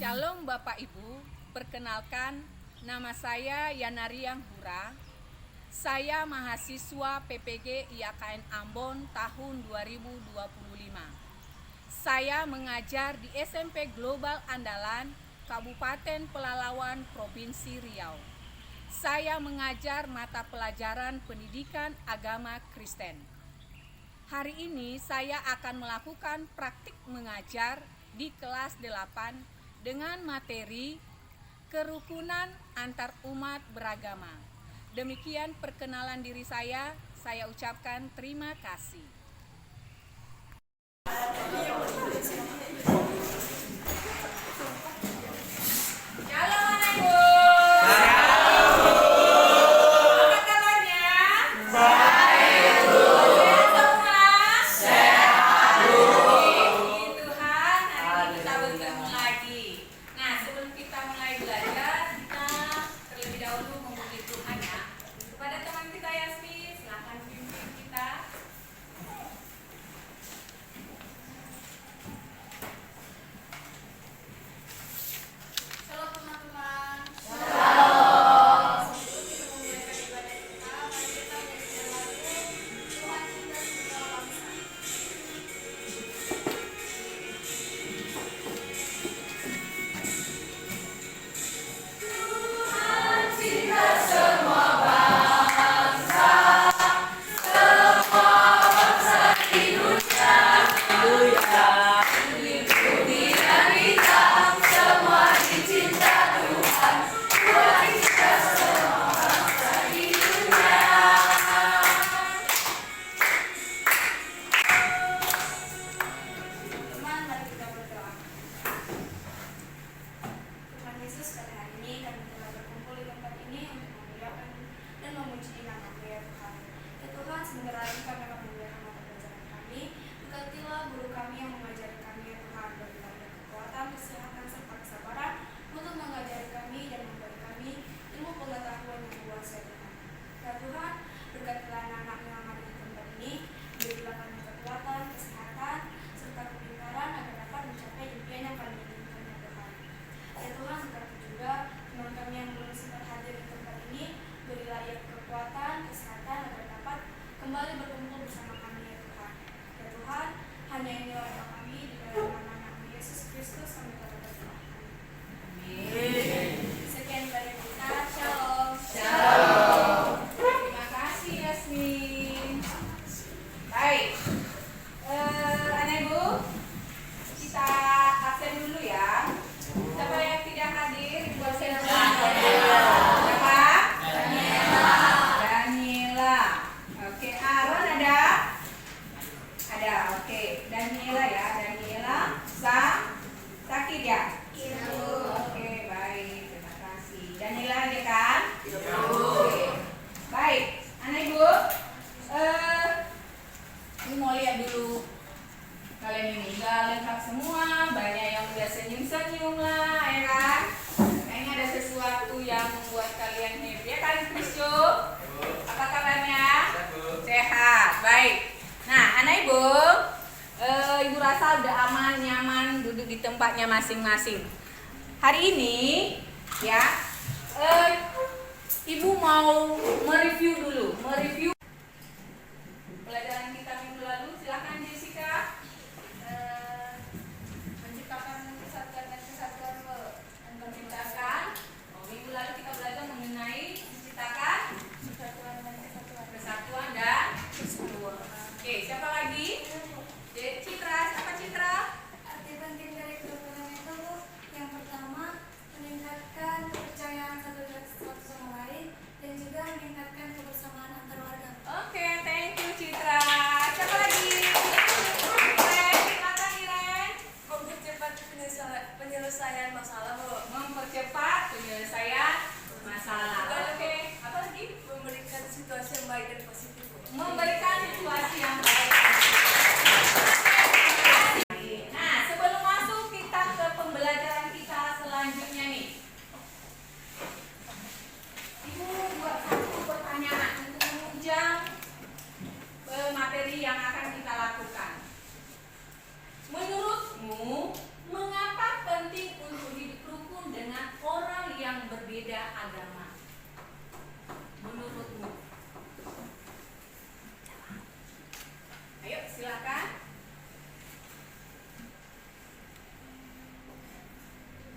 Shalom Bapak Ibu, perkenalkan nama saya Yanariang Hura. Saya mahasiswa PPG IAKN Ambon tahun 2025. Saya mengajar di SMP Global Andalan, Kabupaten Pelalawan, Provinsi Riau. Saya mengajar mata pelajaran pendidikan agama Kristen. Hari ini saya akan melakukan praktik mengajar di kelas 8 dengan materi kerukunan antar umat beragama. Demikian perkenalan diri saya ucapkan terima kasih. Ibu rasa udah aman, nyaman, duduk di tempatnya masing-masing. Hari ini ya, Ibu mau mereview dulu, pelajaran kita minggu lalu. Silakan Jessica. Menciptakan kesatuan dan kesatuan menciptakan. Minggu lalu kita belajar mengenai menciptakan kesatuan dan kesatuan. Oke, siapa lagi? Citra, siapa Citra? Arti penting dari kerukunan itu, yang pertama meningkatkan kepercayaan satu sama lain dan juga meningkatkan kebersamaan antar warga. Oke, thank you Citra. Siapa lagi? Iren, silakan Iren. Mempercepat penyelesaian masalah, Bu. Mempercepat penyelesaian masalah. Oke, apa lagi? Memberikan situasi yang baik dan positif, Bu. Memberikan situasi yang baik. Nah, sebelum masuk kita ke pembelajaran kita selanjutnya nih. Ibu buat satu pertanyaan untuk menunjang materi yang akan kita lakukan. Menurutmu, mengapa penting untuk hidup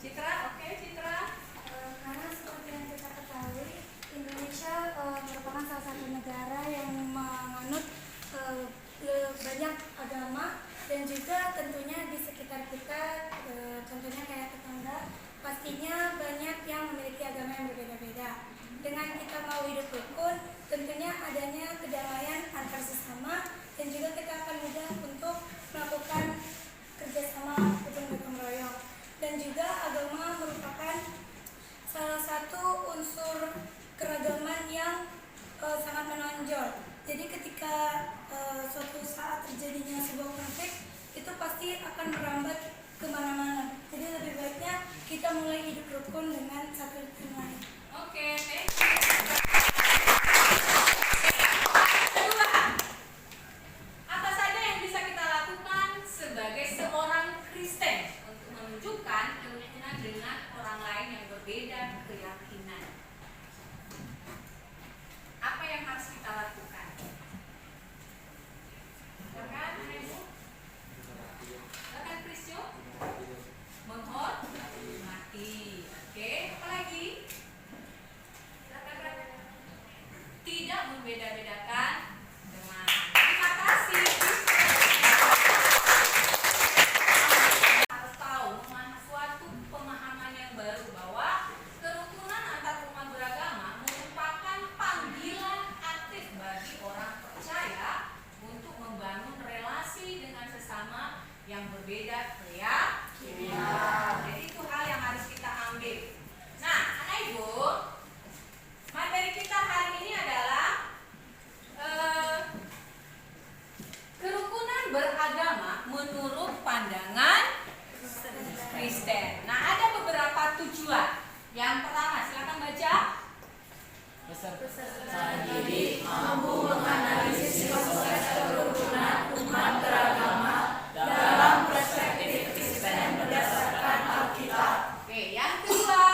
Citra, oke, Citra. Karena seperti yang kita ketahui, Indonesia merupakan salah satu negara yang menganut banyak agama, dan juga tentunya di sekitar kita, contohnya kayak tetangga, pastinya banyak yang memiliki agama yang berbeda-beda. Dengan kita mau hidup rukun, tentunya adanya kedamaian antar sesama, dan juga kita akan mudah untuk melakukan kerjasama gotong royong. Dan juga agama merupakan salah satu unsur keragaman yang sangat menonjol. Jadi ketika suatu saat terjadinya sebuah konflik, itu pasti akan merambat kemana-mana. Jadi lebih baiknya kita mulai hidup rukun dengan satu sama lain. Oke, thank you. Kedua, apa saja yang bisa kita lakukan sebagai seorang Kristen untuk menunjukkan kerukunan dengan orang lain yang berbeda keyakinan? Apa yang harus kita lakukan? Silakan, Anak Ibu. Silakan, Prisyo. Menghormati. Oke, apa lagi? Silakan. Tidak membeda-bedakan teman. Terima kasih. Harus tahu suatu pemahaman yang baru bahwa kerukunan antar umat beragama merupakan panggilan aktif bagi orang percaya untuk membangun relasi dengan sesama yang berbeda keyakinan. Jadi itu hal yang harus kita ambil. Nah, Anak Ibu, materi kita hari ini adalah kerukunan beragama menurut pandangan Kristen. Nah, ada beberapa tujuan. Yang pertama, silakan baca. Peserta didik mampu menganalisis proses kerukunan umat beragama dalam perspektif Kristen berdasarkan Alkitab. Oke, yang kedua.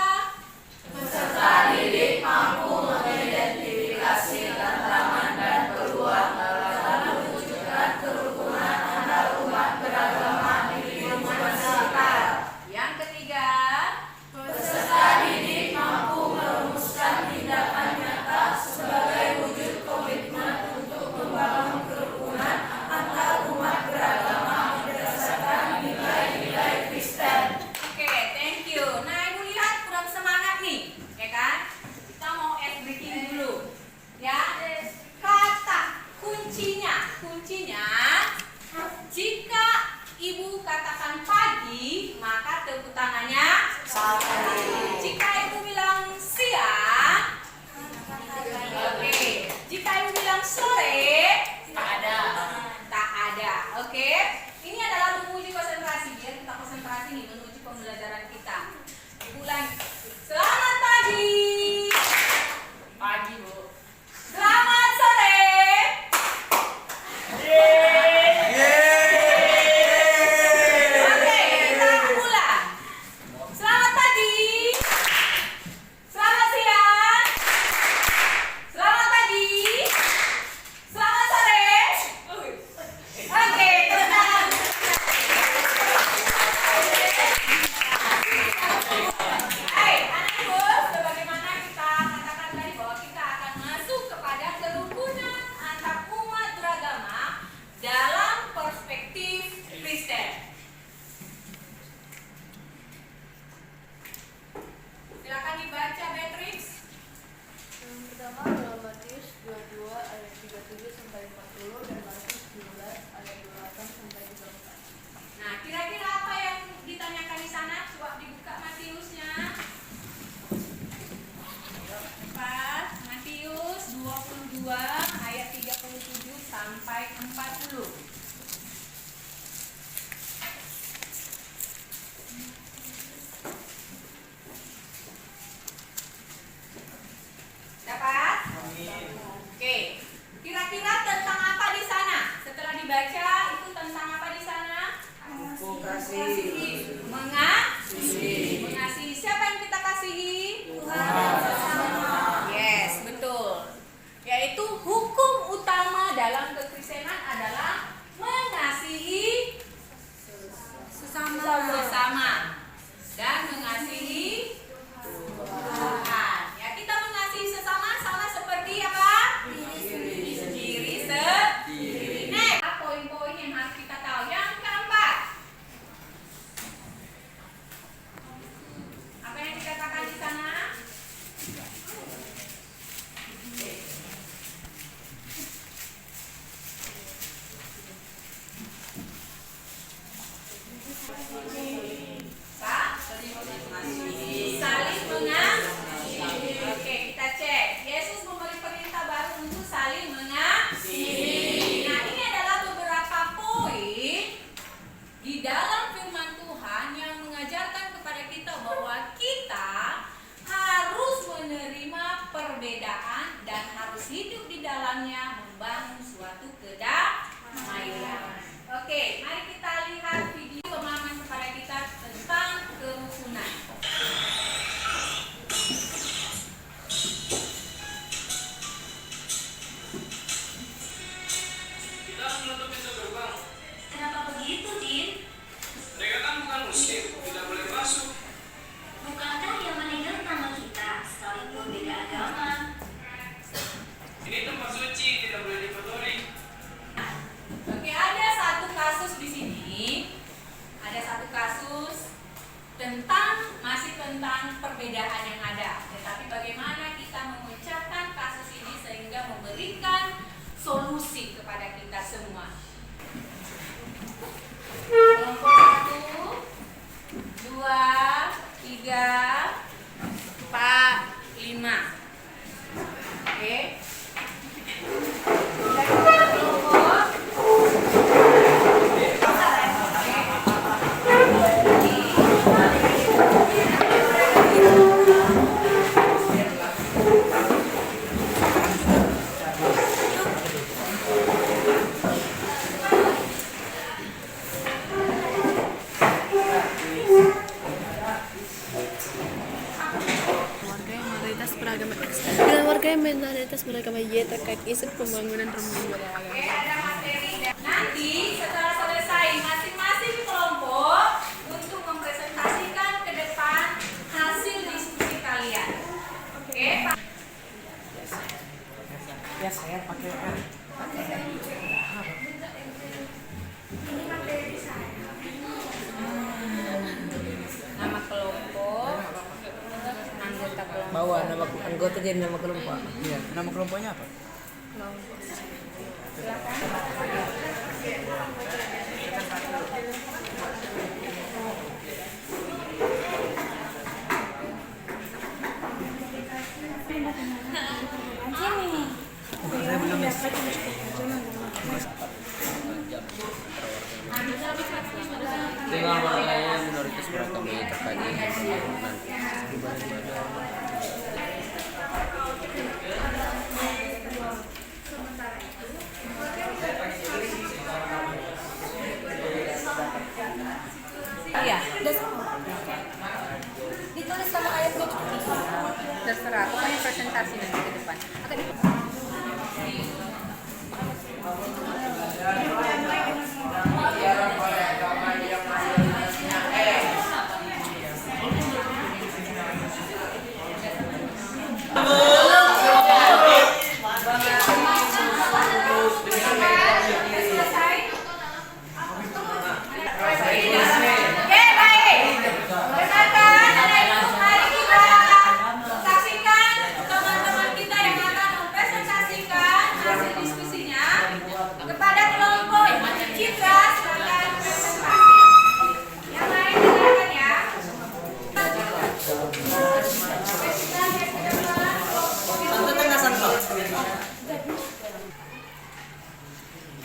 Peserta didik mampu mengidentifikasi tantangan dan peluang dalam mewujudkan kerukunan antar umat beragama di lingkungan sekitar. Yang ketiga. Peserta didik mampu merumuskan tindakan nyata sebagai wujud komitmen untuk membangun kerukunan antar umat beragama berdasarkan nilai-nilai Kristen. Oke, thank you. Nah, Ibu lihat kurang semangat nih, ya kan? Kita mau ice breaking dulu. Ya. Kata kuncinya, jika Ibu katakan pagi, maka tepuk tangannya pagi. Jika Ibu bilang siang, oke. Jika Ibu bilang sore, tak ada. Oke. Ini adalah menguji konsentrasi. Biar kita konsentrasi nih menguji pembelajaran kita. Ibu lagi. Selamat pagi. Pagi, Bu. Selamat sore. Oke, kita ulang. Selamat pagi. Selamat siang. Selamat pagi. Selamat sore. Oke, tenang. Hai, Anak Ibu, sebagaimana kita katakan tadi bahwa kita akan masuk kepada kerukunan antar umat beragama dalam perspektif Kristen. Silakan dibaca, Beatrix. Yang pertama dalam Matius 22 ayat 37 sampai 40 dan Markus 12 ayat 28 sampai 34. Nah, kira-kira apa yang ditanyakan di sana? Coba dibuka Matiusnya. Cepat, Matius 22 ayat 37 sampai 40. Dapat? Oke. Kira-kira tentang apa di sana? Setelah dibaca, itu tentang apa di sana? Kasih. Mengasihi. Siapa yang kita kasihi? Yes, betul. Yaitu hukum utama dalam kekristenan adalah mengasihi sesama. perbedaan dan harus hidup di dalamnya membangun suatu kedamaian. Oke, mari kita lihat video pemahaman kepada kita tentang kerukunan. Kita harus menutup pintu gerbang. Kenapa begitu, Din? Mereka kan bukan muslim, tidak boleh masuk. Bukankah yang meninggal nama kita, sekalipun beda agama? Ini tempat suci, tidak boleh dikotori. Oke, ada satu kasus di sini. Ada satu kasus masih tentang perbedaan yang ada. Tetapi bagaimana kita memecahkan kasus ini sehingga memberikan solusi kepada kita semua. Kelompok 1, 2, 3, 4, 5. Oke. Kita kelompok. Warga yang minoritas beragama Y terkait isu pembangunan rumah beragama. Oke, ada materi. Nanti setelah selesai masing-masing kelompok untuk mempresentasikan ke depan hasil diskusi kalian. Oke, Pak. Ya saya pakai R. Ini materi saya. Nama kelompok, anggota kelompok. Bawa nama anggota jadi nama kelompok. Iya, nama kelompoknya apa? Sini. Saya belum ya. Dengan warganya minoritas beragama Y terkait isu pembangunan. Iya, Ditulis sama ayatnya juga. terserah. Pokoknya presentasi nanti ke depan. Atau di Oke, baik. Rekan-rekan, ada itu mari kita saksikan teman-teman kita yang akan mempresentasikan hasil diskusinya kepada kelompok Citra. Silakan presentasi. Yang lain dengarkan ya.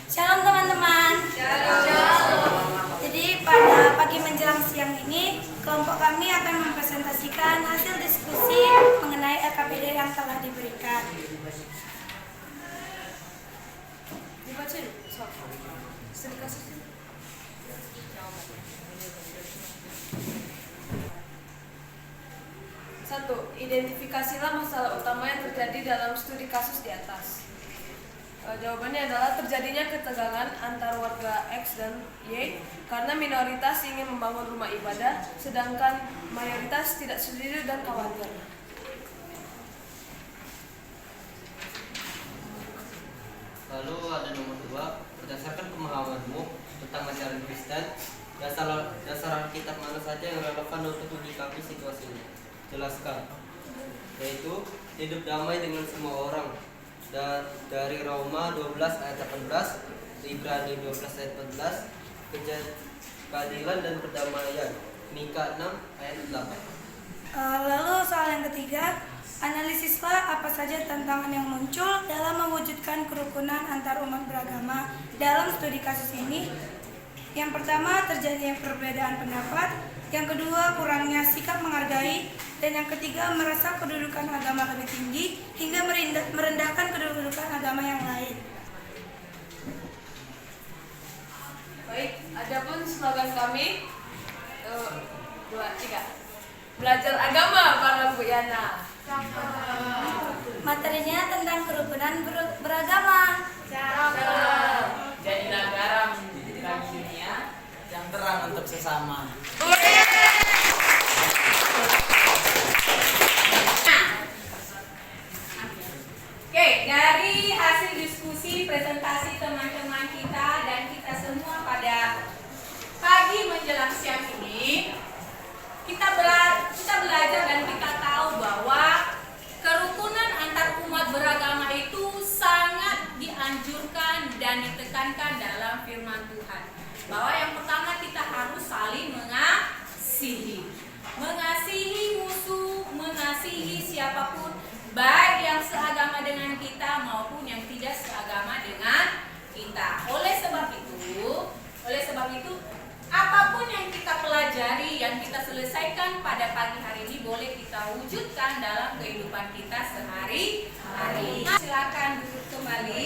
Shalom teman-teman. Jadi pada pagi menjelang siang ini, kelompok kami akan mempresentasikan hasil diskusi mengenai LKPD yang telah diberikan. Dibacain, soal studi kasusnya. Satu, identifikasilah masalah utama yang terjadi dalam studi kasus di atas. Jawabannya adalah terjadinya ketegangan antar warga X dan Y karena minoritas ingin membangun rumah ibadah, sedangkan mayoritas tidak setuju dan khawatir. Lalu ada nomor 2, berdasarkan pemahamanmu tentang ajaran Kristen, dasar Alkitab mana saja yang relevan untuk menyikapi situasi ini? Jelaskan. Yaitu hidup damai dengan semua orang. Dan dari Roma 12 ayat 18, Ibrani 12 ayat 14, keadilan dan perdamaian. Mika 6 ayat 8. Lalu soal yang ketiga, analisislah apa saja tantangan yang muncul dalam mewujudkan kerukunan antar umat beragama dalam studi kasus ini. Yang pertama, terjadinya perbedaan pendapat. Yang kedua, kurangnya sikap menghargai. Dan yang ketiga, merasa kedudukan agama lebih tinggi hingga merendahkan kedudukan agama yang lain. Baik, adapun slogan kami 2, 3. Belajar agama para Bu Yana. Materinya tentang kerukunan beragama. Jadilah garam bagi dunia. Yang terang untuk sesama. Oke, dari hasil diskusi presentasi teman-teman kita dan kita semua pada pagi menjelang siang ini, kita belajar dan kita tahu bahwa kerukunan antar umat beragama itu sangat dianjurkan dan ditekankan dalam firman Tuhan. Bahwa yang pertama kita harus saling mengasihi. Mengasihi musuh, mengasihi siapapun, baik yang seagama dengan kita maupun yang tidak seagama dengan kita. Oleh sebab itu, apapun yang kita pelajari, yang kita selesaikan pada pagi hari ini boleh kita wujudkan dalam kehidupan kita sehari-hari. Silakan duduk kembali.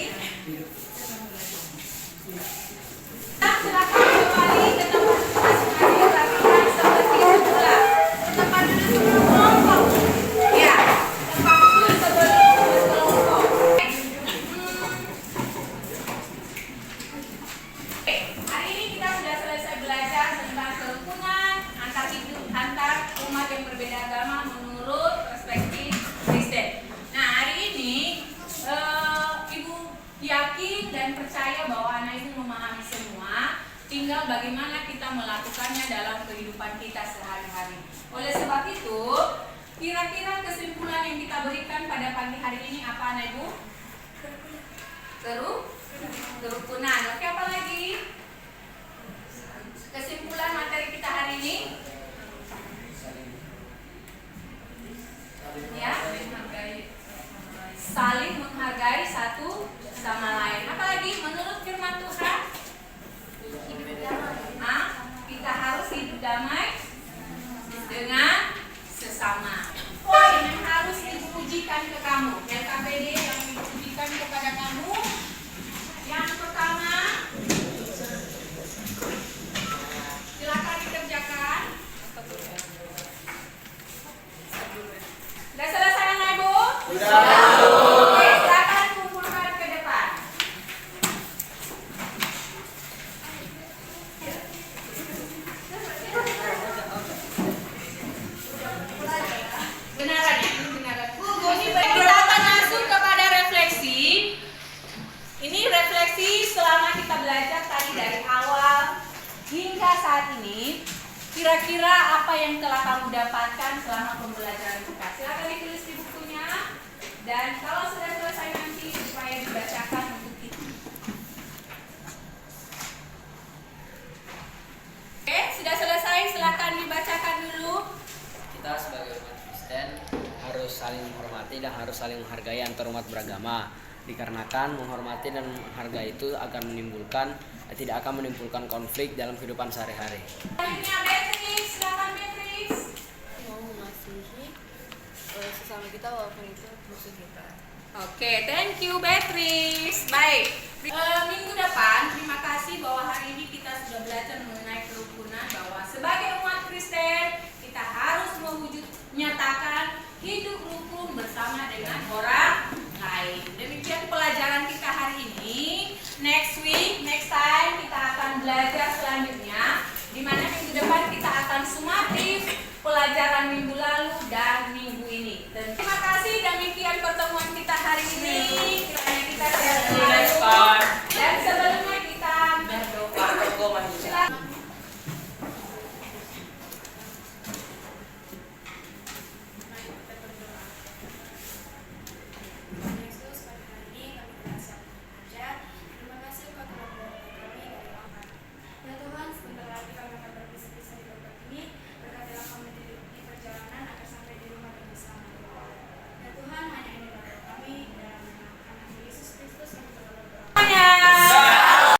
Silakan kembali ke tempat masing-masing, lakukan seperti semula. Tempat duduk sebelum kelompok. Ya, tempat duduk sebelum kelompok. Oke, hari ini kita sudah selesai belajar tentang kerukunan antar umat yang berbeda agama menurut perspektif Kristen. Nah, hari ini Ibu yakin dan percaya bahwa anak ibu memahami semua, tinggal bagaimana kita melakukannya dalam kehidupan kita sehari-hari. Oleh sebab itu, kira-kira kesimpulan yang kita berikan pada pagi hari ini apa, anak ibu? Kerukunan. Oke, apa lagi? Kesimpulan materi kita hari ini? Ya, saling menghargai satu sama lain. Apalagi menurut firman Tuhan, kita harus hidup damai dengan sesama. Poin yang harus diujikan ke kamu, LKPD yang diujikan kepada kamu. Yang pertama, silakan dikerjakan. Sudah selesai, anak ibu? Oke, silakan kumpulkan ke depan. Benaran ya? Benaran. Ini kita akan masuk kepada refleksi. Ini refleksi selama kita belajar tadi dari awal hingga saat ini. Kira-kira apa yang telah kamu dapatkan selama pembelajaran kita? Silakan ditulis di bukunya. Dan kalau sudah selesai nanti supaya dibacakan untuk kita. Oke, sudah selesai. Silakan dibacakan dulu. Kita sebagai umat Kristen harus saling menghormati dan harus saling menghargai antar umat beragama. Dikarenakan menghormati dan menghargai itu tidak akan menimbulkan konflik dalam kehidupan sehari-hari. Selanjutnya Beatrice, silakan Beatrice. Mau mengasihi sesama kita walaupun itu musuh kita. Oke, thank you Beatrice. Baik, minggu depan terima kasih bahwa hari